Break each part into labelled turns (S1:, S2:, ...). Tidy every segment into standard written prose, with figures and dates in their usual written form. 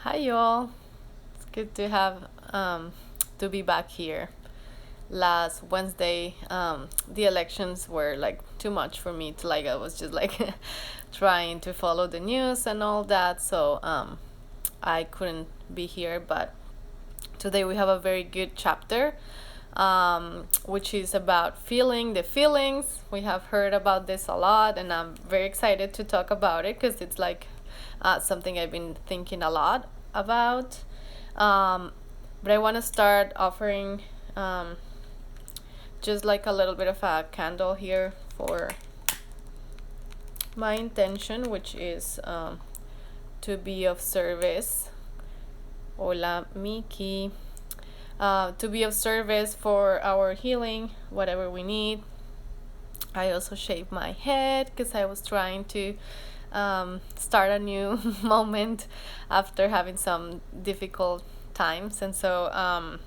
S1: Hi y'all. It's good to have to be back here. Last Wednesday, the elections were like too much for me to I was just like trying to follow the news and all that, so I couldn't be here. But today we have a very good chapter, which is about feeling the feelings. We have heard about this a lot, and I'm very excited to talk about it because it's like something I've been thinking a lot about. But I want to start offering just like a little bit of a candle here for my intention, which is to be of service. Hola, Miki. To be of service for our healing, whatever we need. I also shaved my head because I was trying to start a new moment after having some difficult times. And so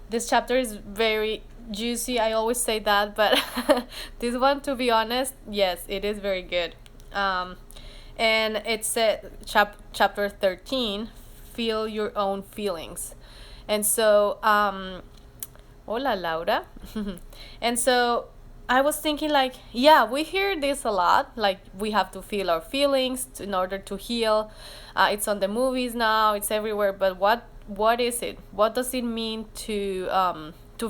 S1: this chapter is very juicy. I always say that, but this one, to be honest, yes, it is very good. And it's chapter 13, Feel Your Own Feelings. And so, hola, Laura. And so I was thinking, like, yeah, we hear this a lot. Like, we have to feel our feelings in order to heal. It's on the movies now. It's everywhere. But what is it? What does it mean to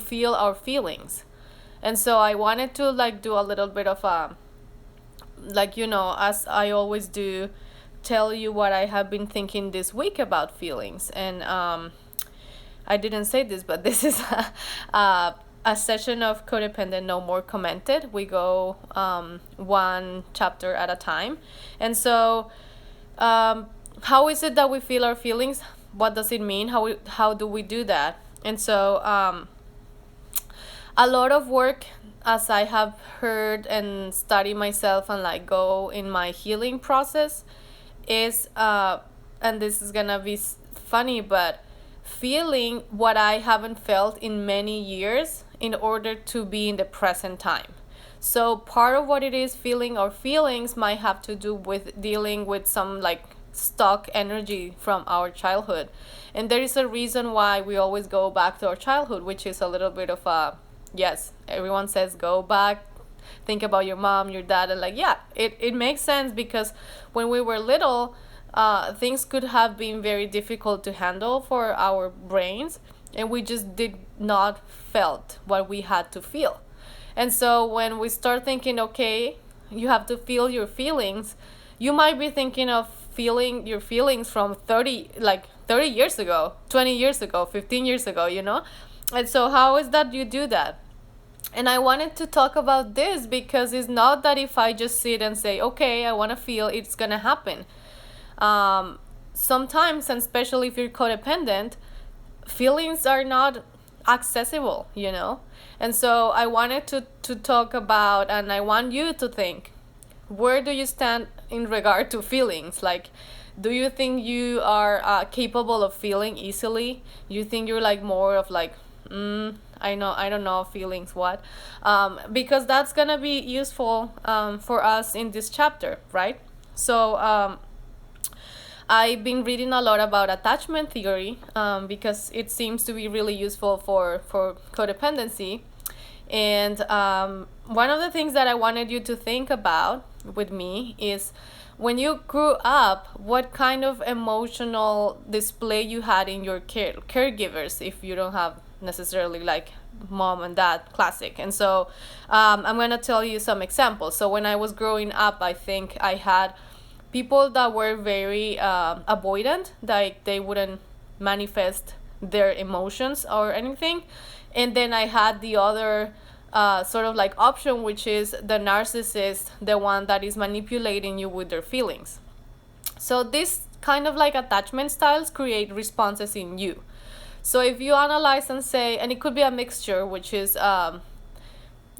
S1: feel our feelings? And so I wanted to like do a little bit of a, like, as I always do, tell you what I have been thinking this week about feelings. And I didn't say this, but this is a session of Codependent No More commented. We go one chapter at a time. And so, how is it that we feel our feelings? What does it mean? How do we do that? And so, a lot of work, as I have heard and study myself and like go in my healing process, is and this is gonna be funny, but feeling what I haven't felt in many years in order to be in the present time. So part of what it is feeling our feelings might have to do with dealing with some like stuck energy from our childhood. And there is a reason why we always go back to our childhood, which is a little bit of a, yes, everyone says go back, think about your mom, your dad, and like, yeah, it makes sense because when we were little, things could have been very difficult to handle for our brains, and we just did not felt what we had to feel. And so when we start thinking, okay, you have to feel your feelings, you might be thinking of feeling your feelings from 30 years ago, 20 years ago, 15 years ago, And so how is that you do that? And I wanted to talk about this because it's not that if I just sit and say, okay, I want to feel, it's going to happen. Sometimes, and especially if you're codependent, feelings are not accessible, And so I wanted to talk about, and I want you to think, where do you stand in regard to feelings? Like, do you think you are capable of feeling easily? You think you're like more of like, I don't know feelings what, because that's gonna be useful for us in this chapter, right? So I've been reading a lot about attachment theory because it seems to be really useful for codependency. And one of the things that I wanted you to think about with me is when you grew up, what kind of emotional display you had in your caregivers, if you don't have necessarily like mom and dad, classic. And so I'm going to tell you some examples. So when I was growing up, I think I had people that were very avoidant, like they wouldn't manifest their emotions or anything. And then I had the other sort of like option, which is the narcissist, the one that is manipulating you with their feelings. So this kind of like attachment styles create responses in you. So if you analyze and say, and it could be a mixture, which is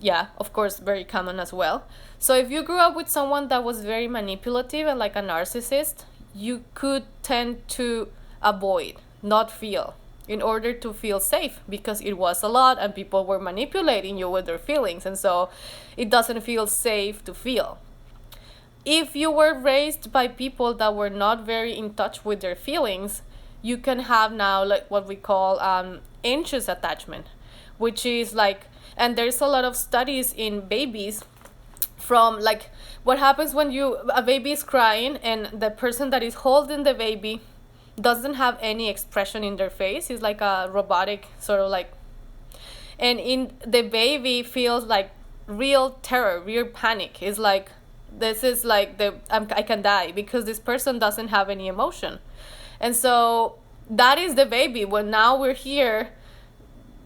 S1: yeah, of course, very common as well. So if you grew up with someone that was very manipulative and like a narcissist, you could tend to avoid, not feel, in order to feel safe, because it was a lot and people were manipulating you with their feelings, and so it doesn't feel safe to feel. if you were raised by people that were not very in touch with their feelings, you can have now like what we call anxious attachment, which is like, and there's a lot of studies in babies from like what happens when a baby is crying and the person that is holding the baby doesn't have any expression in their face. It's like a robotic sort of like, and in the baby feels like real terror, real panic. It's like, this is like I can die because this person doesn't have any emotion. And so that is the baby. When now we're here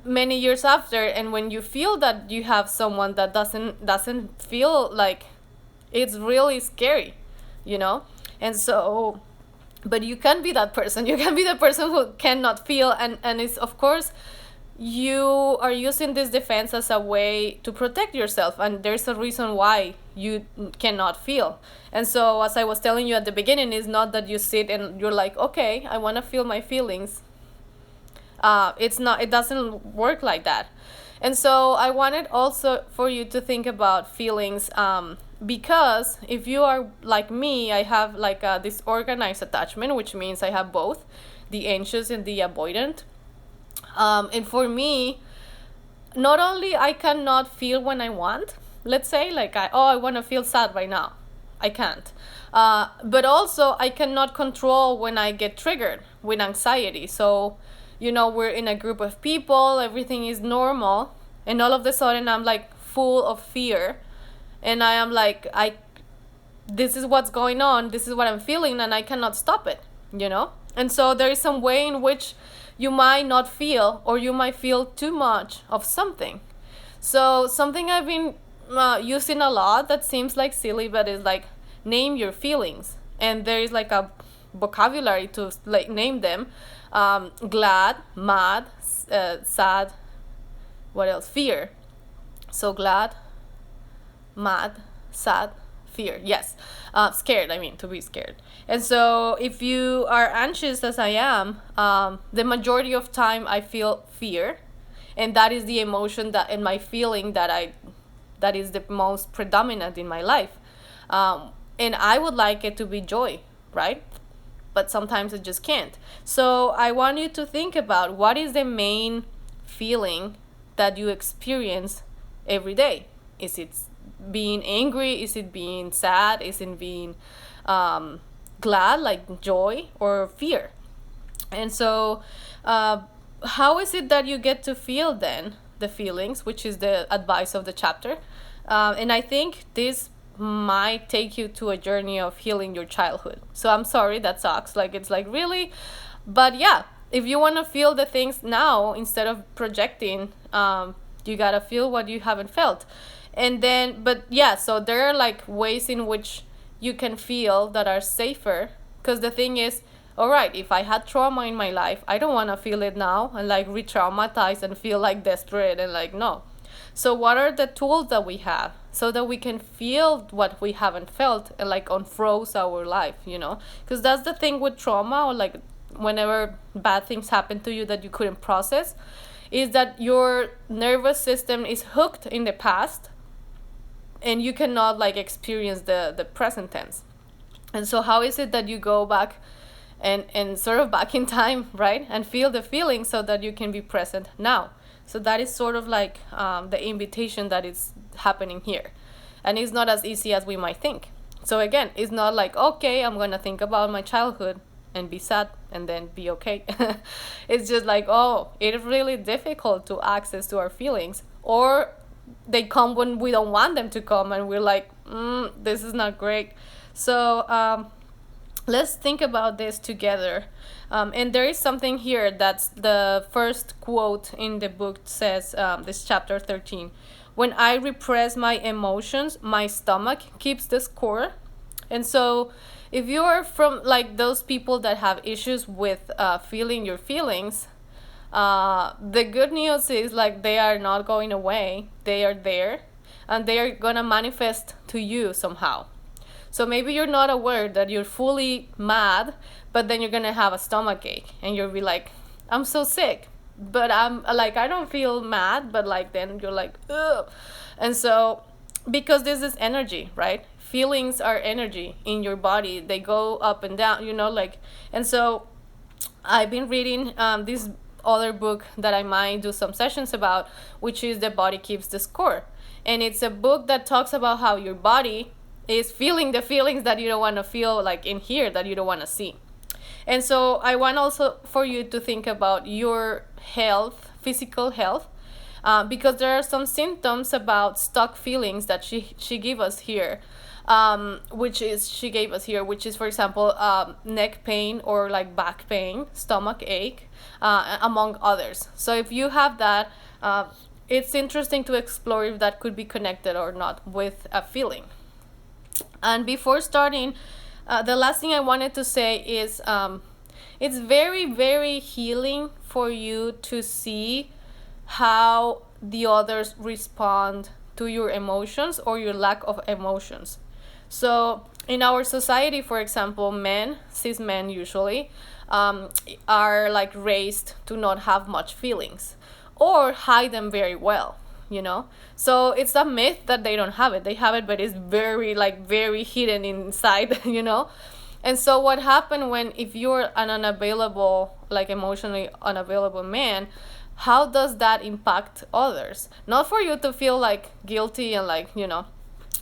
S1: many years after, and when you feel that you have someone that doesn't feel like, it's really scary, you know. And so, but you can be that person. You can be the person who cannot feel, and it's, of course, you are using this defense as a way to protect yourself, and there's a reason why you cannot feel. And so, as I was telling you at the beginning, it's not that you sit and you're like, okay, I want to feel my feelings. It's not, it doesn't work like that. And so I wanted also for you to think about feelings, because if you are like me, I have like a disorganized attachment, which means I have both the anxious and the avoidant. And for me, not only I cannot feel when I want, let's say like I want to feel sad right now, I can't. But also I cannot control when I get triggered with anxiety. So, you know, we're in a group of people, everything is normal, and all of a sudden I'm like full of fear, and I am like, this is what's going on, this is what I'm feeling, and I cannot stop it, you know. And so there is some way in which you might not feel, or you might feel too much of something. So something I've been using a lot that seems like silly, but is like, name your feelings. And there is like a vocabulary to like name them. Glad, mad, sad, what else? Fear. So glad, mad, sad, fear. Yes. Scared, I mean, to be scared. And so if you are anxious as I am, the majority of time I feel fear, and that is the emotion that, and my feeling that is the most predominant in my life. And I would like it to be joy, right? But sometimes it just can't. So I want you to think about, what is the main feeling that you experience every day? Is it being angry? Is it being sad? Is it being glad, like joy, or fear? And so how is it that you get to feel then the feelings, which is the advice of the chapter? And I think this might take you to a journey of healing your childhood. So I'm sorry, that sucks. Like, it's like, really? But yeah, if you want to feel the things now instead of projecting, you gotta feel what you haven't felt. And then, but yeah, so there are like ways in which you can feel that are safer. Because the thing is, all right, if I had trauma in my life, I don't want to feel it now and like re-traumatize and feel like desperate and like, no. So what are the tools that we have so that we can feel what we haven't felt and like unfroze our life, you know? Because that's the thing with trauma, or like whenever bad things happen to you that you couldn't process, is that your nervous system is hooked in the past and you cannot like experience the present tense. And so how is it that you go back and sort of back in time, right? And feel the feeling so that you can be present now. So that is sort of like the invitation that is happening here. And it's not as easy as we might think. So again, it's not like, okay, I'm going to think about my childhood and be sad and then be okay. It's just like, oh, it's really difficult to access to our feelings. Or they come when we don't want them to come and we're like, this is not great. So let's think about this together. And there is something here that's the first quote in the book says, this chapter 13. When I repress my emotions, my stomach keeps the score. And so if you are from like those people that have issues with feeling your feelings, the good news is like they are not going away. They are there and they are going to manifest to you somehow. So maybe you're not aware that you're fully mad, but then you're going to have a stomach ache and you'll be like, I'm so sick, but I'm like, I don't feel mad, but like then you're like, ugh. And so because this is energy, right? feelings are energy in your body. They go up and down, like. And so I've been reading this other book that I might do some sessions about, which is The Body Keeps the Score. And it's a book that talks about how your body is feeling the feelings that you don't want to feel, like in here, that you don't want to see. And so I want also for you to think about your health, physical health, because there are some symptoms about stuck feelings that she gave us here, which is, for example, neck pain or like back pain, stomach ache, among others. So if you have that, it's interesting to explore if that could be connected or not with a feeling. And before starting, the last thing I wanted to say is it's very, very healing for you to see how the others respond to your emotions or your lack of emotions. So in our society, for example, cis men usually, are like raised to not have much feelings or hide them very well. So it's a myth that they don't have it. They have it, but it's very hidden inside. And so what happened if you're an unavailable, like emotionally unavailable man, how does that impact others? Not for you to feel like guilty and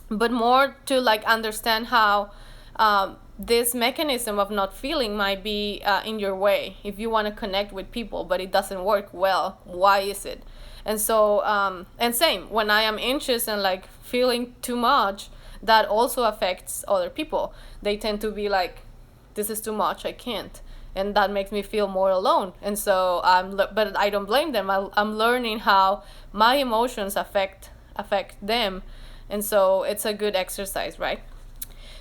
S1: but more to understand how this mechanism of not feeling might be in your way if you want to connect with people, but it doesn't work well. Why is it? And so, and same, when I am anxious and feeling too much, that also affects other people. They tend to be like, this is too much, I can't. And that makes me feel more alone. And so, but I don't blame them. I'm learning how my emotions affect them. And so it's a good exercise, right?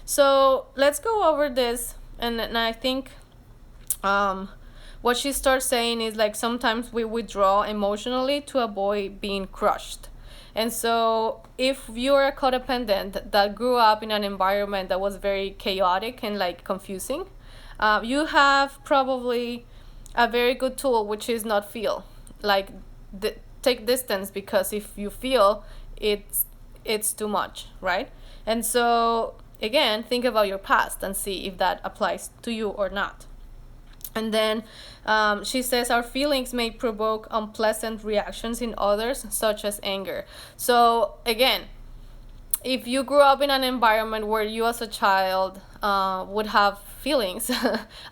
S1: So let's go over this. And I think, what she starts saying is sometimes we withdraw emotionally to avoid being crushed. And so if you're a codependent that grew up in an environment that was very chaotic and confusing, you have probably a very good tool, which is not feel. Take distance, because if you feel, it's too much, right? And so again, think about your past and see if that applies to you or not. And then she says our feelings may provoke unpleasant reactions in others, such as anger. So again, if you grew up in an environment where you as a child would have feelings,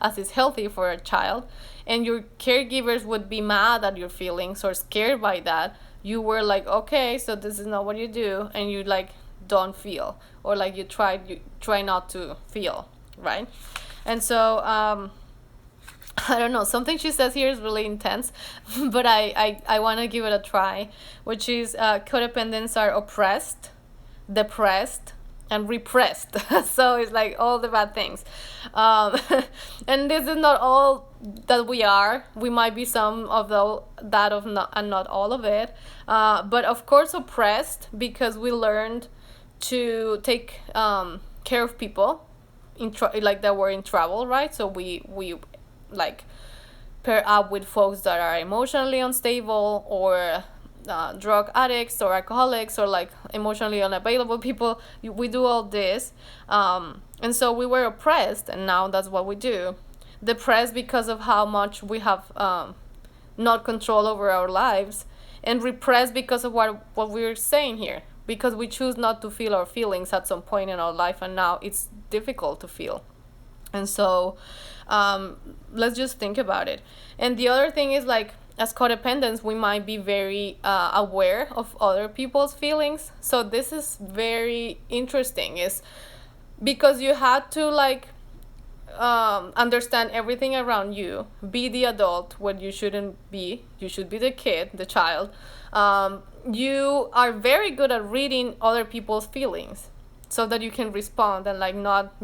S1: as is healthy for a child, and your caregivers would be mad at your feelings or scared by that, you were okay, so this is not what you do, and you don't feel, or you try not to feel, right? And so I don't know, something she says here is really intense, but I want to give it a try, which is codependents are oppressed, depressed, and repressed. So it's all the bad things. And this is not all that we are. We might be some of and not all of it. But of course oppressed, because we learned to take care of people that were in trouble, right? So we pair up with folks that are emotionally unstable, or drug addicts or alcoholics, or emotionally unavailable people. We do all this, and so we were oppressed, and now that's what we do. Depressed because of how much we have not control over our lives, and repressed because of what we're saying here, because we choose not to feel our feelings at some point in our life, and now it's difficult to feel. And so let's just think about it. And the other thing is as codependents, we might be very aware of other people's feelings. So this is very interesting, is because you had to understand everything around you, be the adult when you shouldn't be. You should be the kid, the child. You are very good at reading other people's feelings, so that you can respond and not,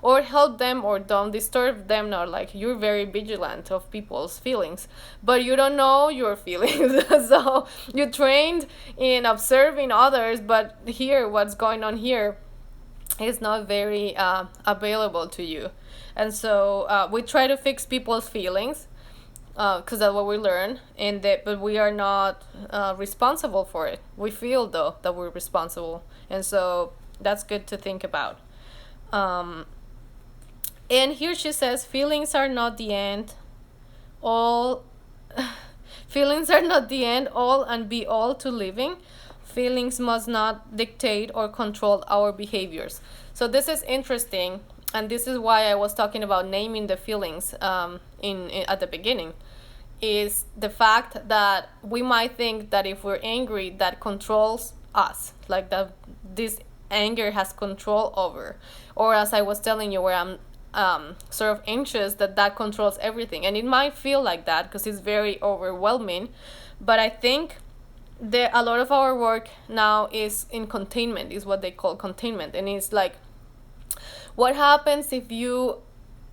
S1: or help them or don't disturb them, or you're very vigilant of people's feelings, but you don't know your feelings. So you trained in observing others, but here, what's going on here is not very available to you. And so we try to fix people's feelings, because that's what we learn, but we are not responsible for it. We feel though that we're responsible, and so That's good to think about. um, and here she says, feelings are not the end all. Feelings are not the end all and be all to living. Feelings must not dictate or control our behaviors. So this is interesting, and this is why I was talking about naming the feelings in at the beginning. Is the fact that we might think that if we're angry, that controls us, like that this anger has control over, or as I was telling you, where I'm sort of anxious, that controls everything, and it might feel like that because it's very overwhelming. But I think a lot of our work now is in containment, is what they call containment. And it's like, what happens if you,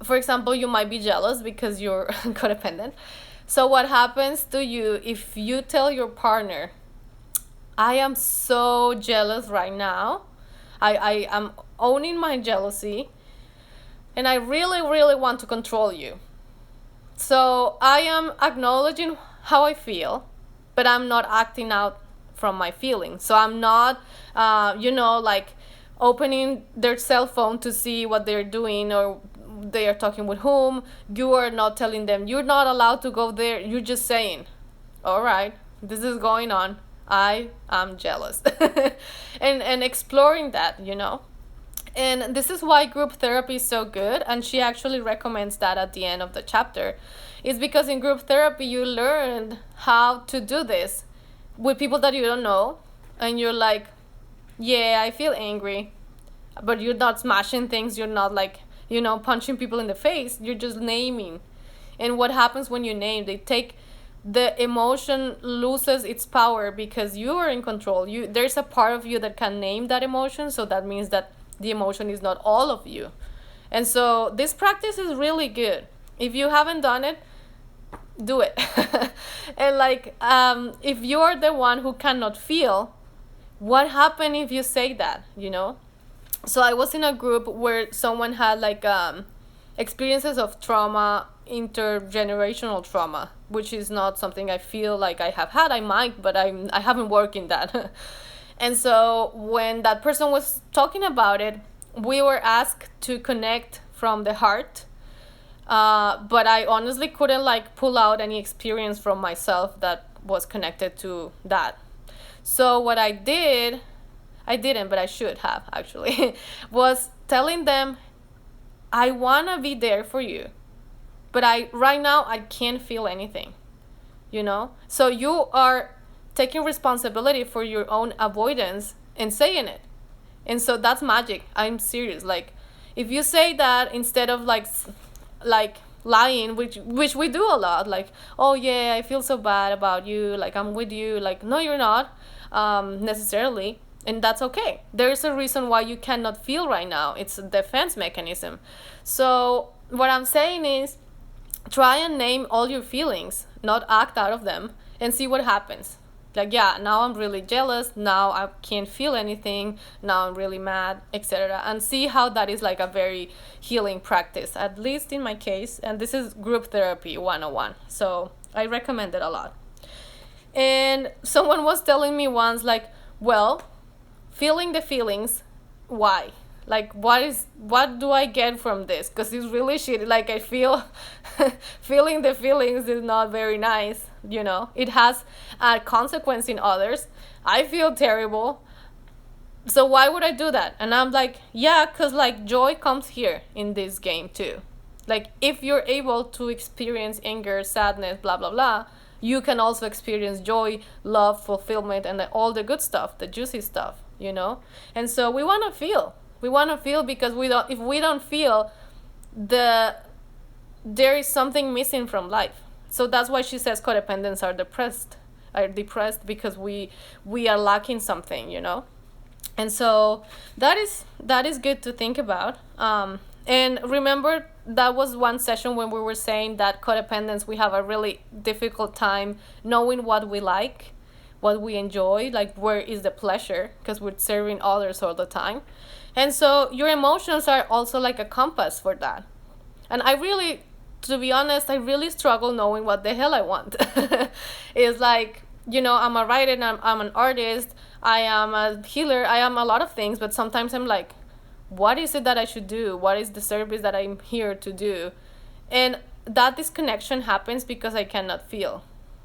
S1: for example, you might be jealous because you're codependent. So what happens to you if you tell your partner, I am so jealous right now, I am owning my jealousy, and I really, really want to control you. So I am acknowledging how I feel, but I'm not acting out from my feelings. So I'm not, like opening their cell phone to see what they're doing or they are talking with whom. You are not telling them, you're not allowed to go there. You're just saying, all right, this is going on. I am jealous. and exploring that, And this is why group therapy is so good, and she actually recommends that at the end of the chapter. Is because in group therapy you learn how to do this with people that you don't know, and you're like, yeah, I feel angry, but you're not smashing things, you're not like, punching people in the face, you're just naming. And what happens when you name, the emotion loses its power because you are in control. There's a part of you that can name that emotion, so that means that the emotion is not all of you. And so this practice is really good. If you haven't done it, do it. And if you're the one who cannot feel, what happened if you say that, So I was in a group where someone had experiences of trauma, intergenerational trauma, which is not something I feel like I have had. I might, but I haven't worked in that. And so when that person was talking about it, we were asked to connect from the heart. But I honestly couldn't pull out any experience from myself that was connected to that. So what I didn't, but I should have actually, was telling them, I want to be there for you, but right now I can't feel anything, So you are taking responsibility for your own avoidance and saying it. And so that's magic. I'm serious. If you say that instead of lying, which we do a lot, oh yeah, I feel so bad about you, I'm with you, no, you're not necessarily, and that's okay. There's a reason why you cannot feel right now. It's a defense mechanism. So what I'm saying is, try and name all your feelings, not act out of them, and see what happens. Now I'm really jealous, now I can't feel anything, now I'm really mad, etc. And see how that is a very healing practice, at least in my case. And this is group therapy 101, so I recommend it a lot. And someone was telling me once, well, feeling the feelings, why? What do I get from this? Because it's really shitty. I feel feeling the feelings is not very nice, It has a consequence in others. I feel terrible. So why would I do that? And I'm yeah, because joy comes here in this game too. If you're able to experience anger, sadness, blah, blah, blah, you can also experience joy, love, fulfillment, and all the good stuff, the juicy stuff, And so we want to feel. We want to feel because if we don't feel, there is something missing from life. So that's why she says codependents are depressed because we are lacking something, And so that is good to think about. And remember, that was one session when we were saying that codependents, we have a really difficult time knowing what we like, what we enjoy, where is the pleasure, because we're serving others all the time. And so your emotions are also a compass for that. And to be honest, I really struggle knowing what the hell I want. It's I'm a writer and I'm an artist. I am a healer, I am a lot of things, but sometimes I'm like, what is it that I should do? What is the service that I'm here to do? And that disconnection happens because I cannot feel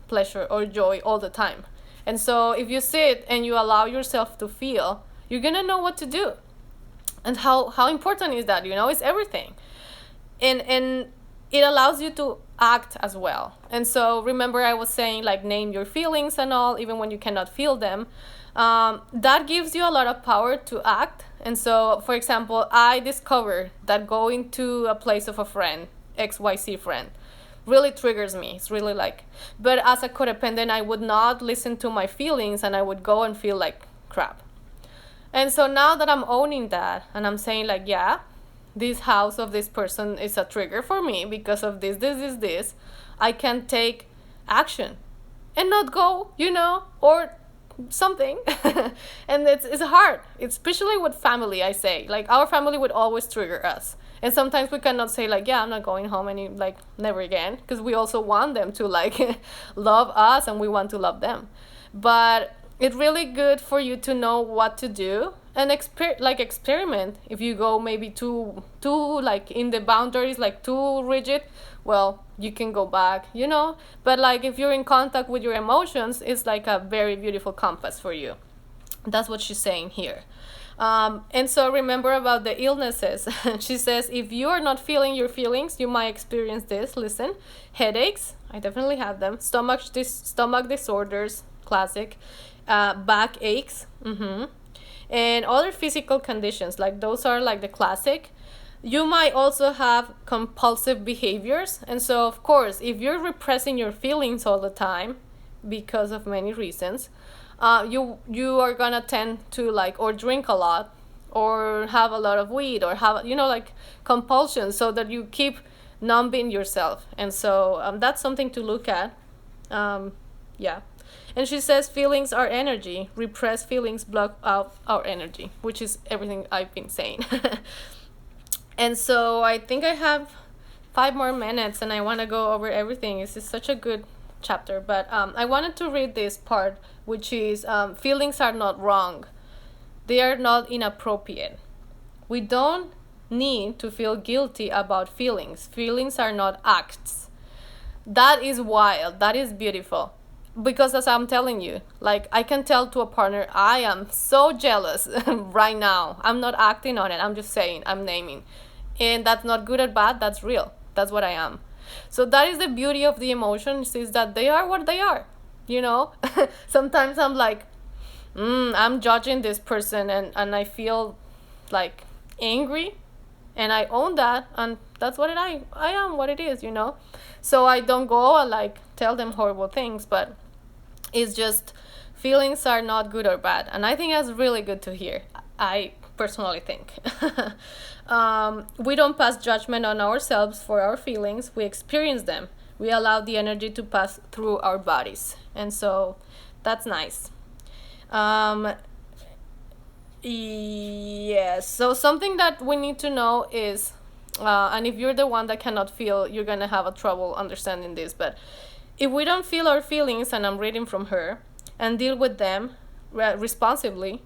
S1: pleasure or joy all the time. And so if you sit and you allow yourself to feel, you're gonna know what to do. And how important is that? It's everything. And it allows you to act as well. And so remember I was saying, like, name your feelings and all, even when you cannot feel them. That gives you a lot of power to act. And so, for example, I discovered that going to a place of a friend, XYZ friend, really triggers me. It's really like, but as a codependent, I would not listen to my feelings and I would go and feel like crap. And so now that I'm owning that and I'm saying, like, yeah, this house of this person is a trigger for me because of this, I can take action and not go, or something. And it's hard, especially with family. I say, like, our family would always trigger us, and sometimes we cannot say, like, yeah, I'm not going home never again, because we also want them to, like, love us, and we want to love them. But it's really good for you to know what to do and experiment. If you go maybe too like in the boundaries, like too rigid, well, you can go back, but like if you're in contact with your emotions, it's like a very beautiful compass for you. That's what she's saying here. And so remember about the illnesses. She says, if you are not feeling your feelings, you might experience this. Listen: headaches, I definitely have them. Stomach disorders, classic. Back aches, and other physical conditions, like those are like the classic. You might also have compulsive behaviors. And so, of course, if you're repressing your feelings all the time because of many reasons, you are gonna tend to, like, or drink a lot, or have a lot of weed, or have, like, compulsions, so that you keep numbing yourself. And so that's something to look at. Yeah. And she says feelings are energy. Repressed feelings block out our energy, which is everything I've been saying. And so I think I have 5 more minutes, and I want to go over everything. This is such a good chapter. But I wanted to read this part, which is feelings are not wrong. They are not inappropriate. We don't need to feel guilty about feelings. Feelings are not acts. That is wild. That is beautiful. Because as I'm telling you, like, I can tell to a partner, I am so jealous right now. I'm not acting on it. I'm just saying, I'm naming. And that's not good or bad. That's real. That's what I am. So that is the beauty of the emotions, is that they are what they are. Sometimes I'm like, I'm judging this person, and I feel like angry, and I own that, and that's what I am, what it is. So I don't go and, like, tell them horrible things, but it's just, feelings are not good or bad. And I think that's really good to hear. I personally think. We don't pass judgment on ourselves for our feelings. We experience them. We allow the energy to pass through our bodies. And so that's nice. Yes. So something that we need to know is, and if you're the one that cannot feel, you're going to have a trouble understanding this, but if we don't feel our feelings, and I'm reading from her, and deal with them responsibly,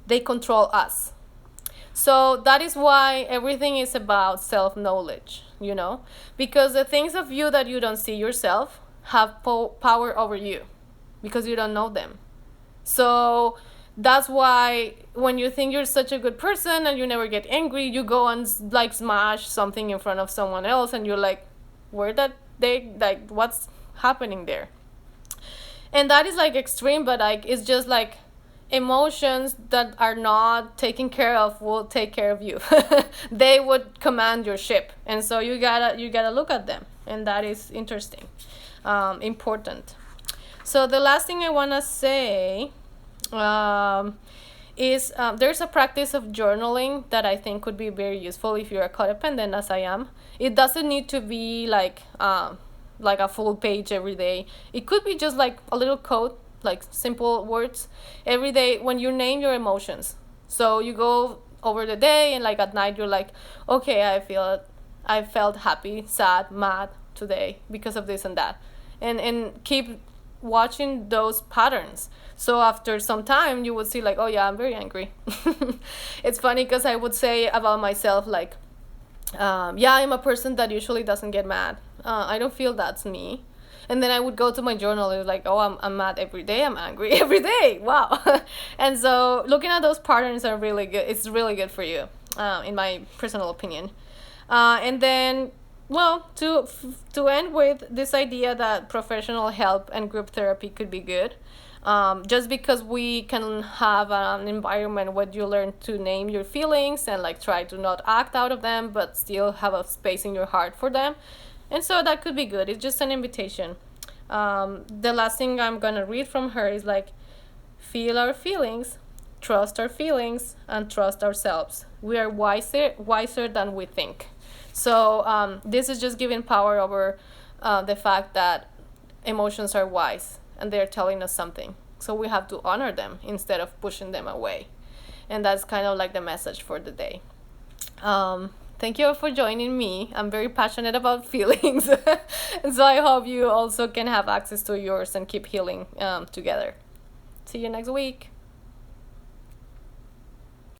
S1: they control us. So that is why everything is about self-knowledge, because the things of you that you don't see yourself have power over you, because you don't know them. So that's why when you think you're such a good person and you never get angry, you go and, like, smash something in front of someone else, and you're like, what's happening there? And that is, like, extreme, but, like, it's just like emotions that are not taken care of will take care of you. They would command your ship, and so you gotta look at them, and that is interesting, important. So the last thing I want to say is there's a practice of journaling that I think could be very useful if you're a codependent, as I am. It doesn't need to be like a full page every day. It could be just like a little quote, like simple words every day when you name your emotions. So you go over the day, and, like, at night you're like, okay, I felt happy, sad, mad today because of this and that, and keep watching those patterns. So after some time, you would see like, oh yeah, I'm very angry. It's funny because I would say about myself like, yeah, I'm a person that usually doesn't get mad. I don't feel that's me. And then I would go to my journal and like, oh, I'm mad every day. I'm angry every day. Wow. And so looking at those patterns are really good. It's really good for you, in my personal opinion. And then, well, to end with this idea that professional help and group therapy could be good. Just because we can have an environment where you learn to name your feelings and like try to not act out of them, but still have a space in your heart for them. And so that could be good. It's just an invitation. The last thing I'm gonna read from her is like, feel our feelings, trust our feelings, and trust ourselves. We are wiser than we think. So this is just giving power over the fact that emotions are wise and they're telling us something. So we have to honor them instead of pushing them away. And that's kind of like the message for the day. Thank you for joining me. I'm very passionate about feelings. So I hope you also can have access to yours and keep healing together. See you next week.